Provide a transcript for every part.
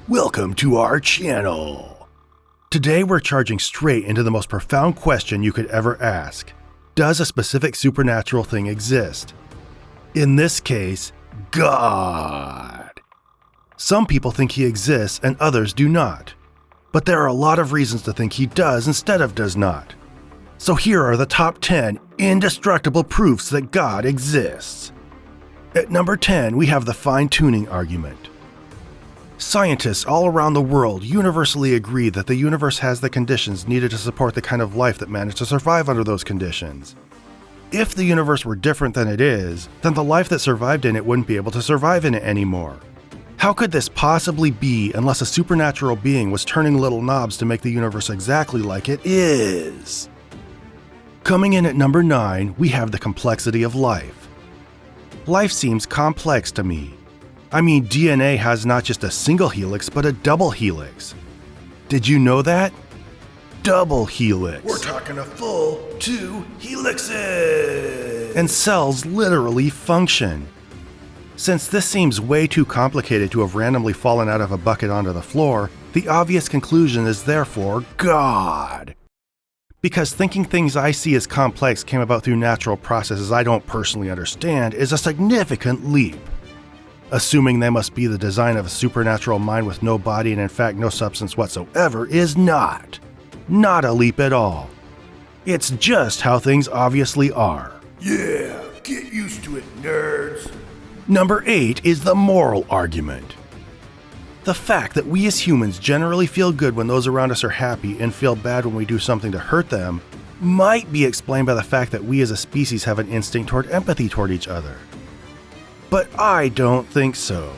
Welcome to our channel. Today we're charging straight into the most profound question you could ever ask. Does a specific supernatural thing exist? In this case, God. Some people think he exists and others do not. But there are a lot of reasons to think he does instead of does not. So here are the top 10 indestructible proofs that God exists. At number 10, we have the Finetuning Argument. Scientists all around the world universally agree that the universe has the conditions needed to support the kind of life that managed to survive under those conditions. If the universe were different than it is, then the life that survived in it wouldn't be able to survive in it anymore. How could this possibly be unless a supernatural being was turning little knobs to make the universe exactly like it is? Coming in at number 9, we have the complexity of life. Life seems complex to me. I mean, DNA has not just a single helix, but a double helix. Did you know that? Double helix. We're talking a full 2 helixes. And cells literally function. Since this seems way too complicated to have randomly fallen out of a bucket onto the floor, the obvious conclusion is therefore God. Because thinking things I see as complex came about through natural processes I don't personally understand is a significant leap. Assuming they must be the design of a supernatural mind with no body and in fact no substance whatsoever is not a leap at all. It's just how things obviously are. Yeah, get used to it, nerds. Number 8 is the moral argument. The fact that we as humans generally feel good when those around us are happy and feel bad when we do something to hurt them might be explained by the fact that we as a species have an instinct toward empathy toward each other. But I don't think so.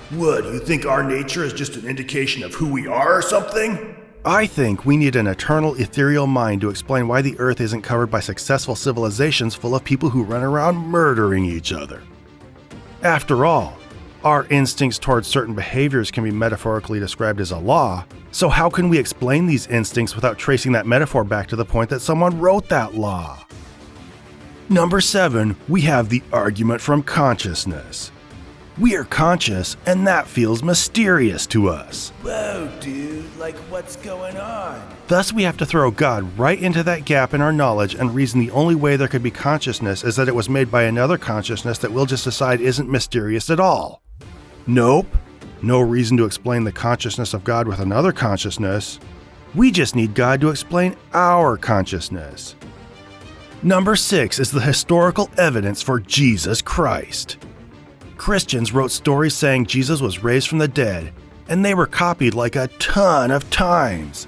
What, you think our nature is just an indication of who we are or something? I think we need an eternal ethereal mind to explain why the Earth isn't covered by successful civilizations full of people who run around murdering each other. After all, our instincts towards certain behaviors can be metaphorically described as a law, so how can we explain these instincts without tracing that metaphor back to the point that someone wrote that law? Number 7, we have the argument from consciousness. We are conscious, and that feels mysterious to us. Whoa, dude, like what's going on? Thus, we have to throw God right into that gap in our knowledge and reason the only way there could be consciousness is that it was made by another consciousness that we'll just decide isn't mysterious at all. Nope, no reason to explain the consciousness of God with another consciousness. We just need God to explain our consciousness. Number 6 is the historical evidence for Jesus Christ. Christians wrote stories saying Jesus was raised from the dead, and they were copied like a ton of times.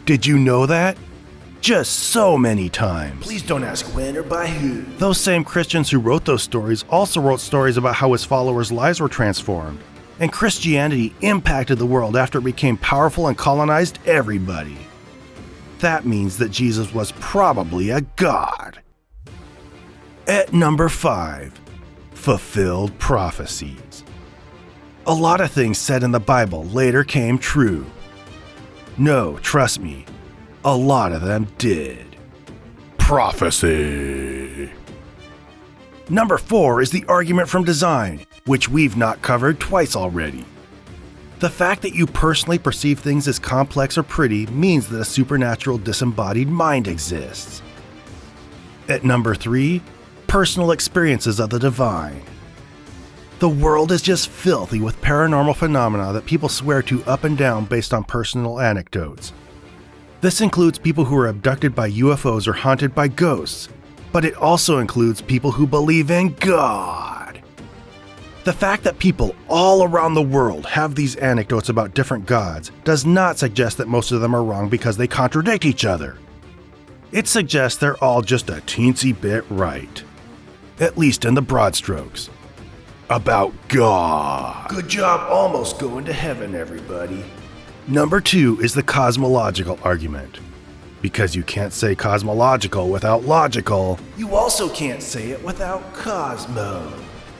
Did you know that? Just so many times. Please don't ask when or by who. Those same Christians who wrote those stories also wrote stories about how his followers' lives were transformed, and Christianity impacted the world after it became powerful and colonized everybody. That means that Jesus was probably a god. At number 5, fulfilled prophecies. A lot of things said in the Bible later came true. No, trust me, a lot of them did. Prophecy. Number 4 is the argument from design, which we've not covered twice already. The fact that you personally perceive things as complex or pretty means that a supernatural disembodied mind exists. At number 3, personal experiences of the divine. The world is just filthy with paranormal phenomena that people swear to up and down based on personal anecdotes. This includes people who are abducted by UFOs or haunted by ghosts, but it also includes people who believe in God. The fact that people all around the world have these anecdotes about different gods does not suggest that most of them are wrong because they contradict each other. It suggests they're all just a teensy bit right. At least in the broad strokes. About God. Good job almost going to heaven, everybody. Number 2 is the Cosmological Argument. Because you can't say cosmological without logical, you also can't say it without cosmo.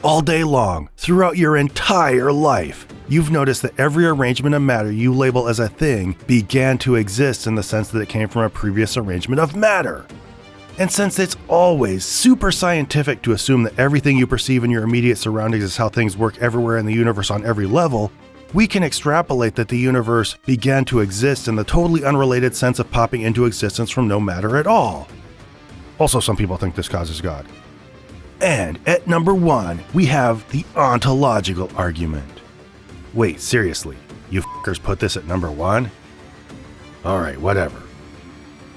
All day long, throughout your entire life, you've noticed that every arrangement of matter you label as a thing began to exist in the sense that it came from a previous arrangement of matter. And since it's always super scientific to assume that everything you perceive in your immediate surroundings is how things work everywhere in the universe on every level, we can extrapolate that the universe began to exist in the totally unrelated sense of popping into existence from no matter at all. Also, some people think this causes God. And at number 1, we have the ontological argument. Wait, seriously, you f***ers put this at number 1? Alright, whatever.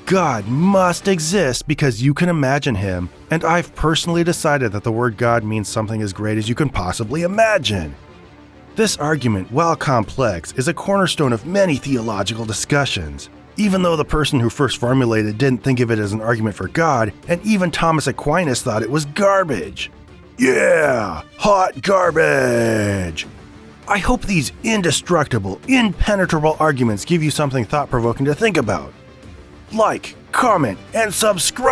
God must exist because you can imagine him, and I've personally decided that the word God means something as great as you can possibly imagine. This argument, while complex, is a cornerstone of many theological discussions, even though the person who first formulated it didn't think of it as an argument for God, and even Thomas Aquinas thought it was garbage. Yeah, hot garbage! I hope these indestructible, impenetrable arguments give you something thought-provoking to think about. Like, comment, and subscribe!